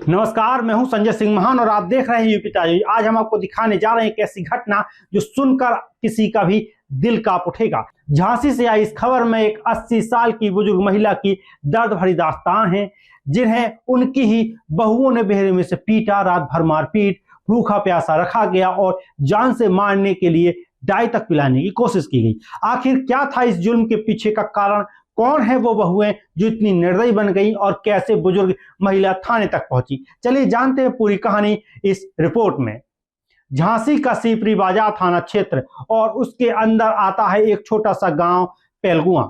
नमस्कार, मैं हूं संजय सिंह महान और आप देख रहे हैं यूपी ताजा। आज हम आपको दिखाने जा रहे हैं एक ऐसी घटना जो सुनकर किसी का भी दिल कांप उठेगा। झांसी से आई इस खबर में एक 80 साल की बुजुर्ग महिला की दर्द भरी दास्तान है, जिन्हें उनकी ही बहुओं ने बेरहमी से पीटा, रात भर मारपीट, भूखा प्यासा रखा गया और जान से मारने के लिए डाई तक पिलाने की कोशिश की गई। आखिर क्या था इस जुल्म के पीछे का कारण? कौन है वो बहुएं जो इतनी निर्दयी बन गई और कैसे बुजुर्ग महिला थाने तक पहुंची? चलिए जानते हैं पूरी कहानी इस रिपोर्ट में। झांसी का सीपरी बाजार थाना क्षेत्र और उसके अंदर आता है एक छोटा सा गांव पेलगुआ।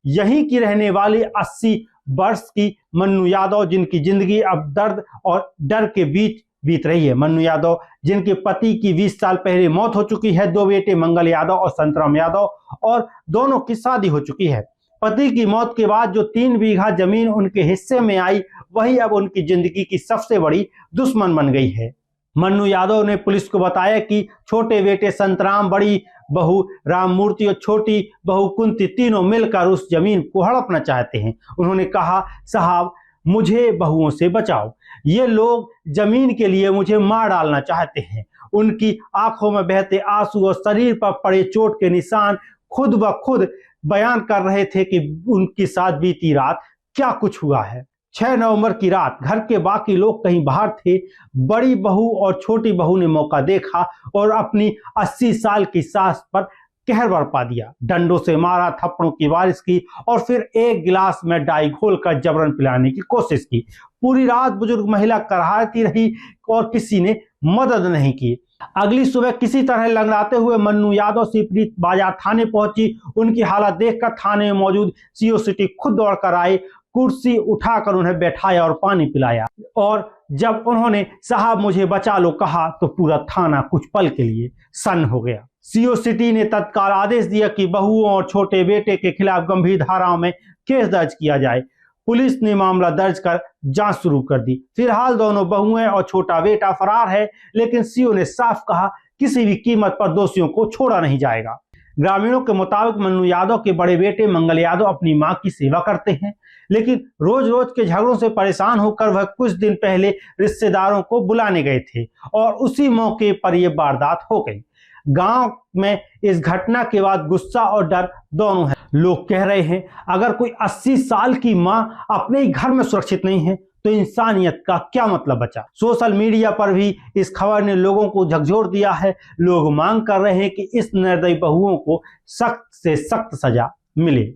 यहीं की रहने वाली 80 वर्ष की मन्नू यादव, जिनकी जिंदगी अब दर्द और डर के बीच बीत रही है। मन्नू यादव, जिनके पति की 20 साल पहले मौत हो चुकी है, 2 बेटे मंगल यादव और संतराम यादव, और दोनों की शादी हो चुकी है। पति की मौत के बाद जो 3 बीघा जमीन उनके हिस्से में आई, वही अब उनकी जिंदगी की सबसे बड़ी दुश्मन बन गई है। मन्नू यादव ने पुलिस को बताया कि छोटे बेटे संतराम, बड़ी बहू राममूर्ति और छोटी बहू कुंती तीनों मिलकर उस जमीन को हड़पना चाहते हैं। उन्होंने कहा, साहब मुझे बहुओं से बचाओ, ये लोग जमीन के लिए मुझे मार डालना चाहते हैं। उनकी आंखों में बहते आंसू और शरीर पर पड़े चोट के निशान खुद ब खुद बयान कर रहे थे कि उनके साथ बीती रात क्या कुछ हुआ है। 6 नवंबर की रात घर के बाकी लोग कहीं बाहर थे। बड़ी बहू और छोटी बहू ने मौका देखा और अपनी 80 साल की सास पर कहर बरपा दिया। डंडों से मारा, थप्पड़ों की बारिश की और फिर एक गिलास में डाई घोलकर जबरन पिलाने की कोशिश की। पूरी रात बुजुर्ग महिला कराहती रही और किसी ने मदद नहीं की। अगली सुबह किसी तरह लंगड़ाते हुए मन्नू यादव सीपरी बाजार थाने पहुंची। उनकी हालत देखकर थाने में मौजूद सीओ सिटी खुद दौड़कर आए, कुर्सी उठाकर उन्हें बैठाया और पानी पिलाया। और जब उन्होंने साहब मुझे बचा लो कहा तो पूरा थाना कुछ पल के लिए सन्न हो गया। सीओ सिटी ने तत्काल आदेश दिया कि बहुओं और छोटे बेटे के खिलाफ गंभीर धाराओं में केस दर्ज किया जाए। पुलिस ने मामला दर्ज कर जांच शुरू कर दी। फिलहाल दोनों बहुएं और छोटा बेटा फरार है, लेकिन सीओ ने साफ कहा किसी भी कीमत पर दोषियों को छोड़ा नहीं जाएगा। ग्रामीणों के मुताबिक मन्नू यादव के बड़े बेटे मंगल यादव अपनी मां की सेवा करते हैं, लेकिन रोज रोज के झगड़ों से परेशान होकर वह कुछ दिन पहले रिश्तेदारों को बुलाने गए थे और उसी मौके पर यह वारदात हो गई। गांव में इस घटना के बाद गुस्सा और डर दोनों है। लोग कह रहे हैं, अगर कोई 80 साल की मां अपने ही घर में सुरक्षित नहीं है तो इंसानियत का क्या मतलब बचा। सोशल मीडिया पर भी इस खबर ने लोगों को झकझोर दिया है। लोग मांग कर रहे हैं कि इस निर्दयी बहुओं को सख्त से सख्त सजा मिले।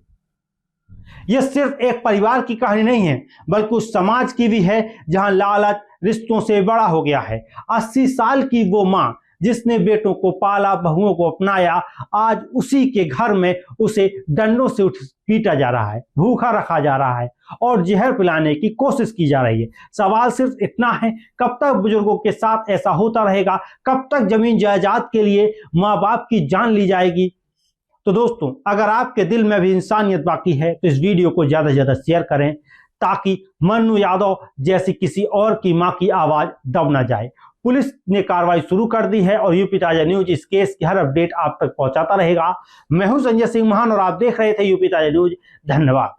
यह सिर्फ एक परिवार की कहानी नहीं है, बल्कि उस समाज की भी है जहां लालच रिश्तों से बड़ा हो गया है। 80 साल की वो मां जिसने बेटों को पाला, बहुओं को अपनाया, आज उसी के घर में उसे डंडों से पीटा जा रहा है, भूखा रखा जा रहा है और जहर पिलाने की कोशिश की जा रही है। सवाल सिर्फ इतना है, कब तक बुजुर्गों के साथ ऐसा होता रहेगा? कब तक जमीन जायदाद के लिए माँ बाप की जान ली जाएगी? तो दोस्तों, अगर आपके दिल में भी इंसानियत बाकी है तो इस वीडियो को ज्यादा से ज्यादा शेयर करें, ताकि मन्नू यादव जैसी किसी और की मां की आवाज दब ना जाए। पुलिस ने कार्रवाई शुरू कर दी है और यूपी ताजा न्यूज इस केस की हर अपडेट आप तक पहुंचाता रहेगा। मैं हूं संजय सिंह महान और आप देख रहे थे यूपी ताजा न्यूज। धन्यवाद।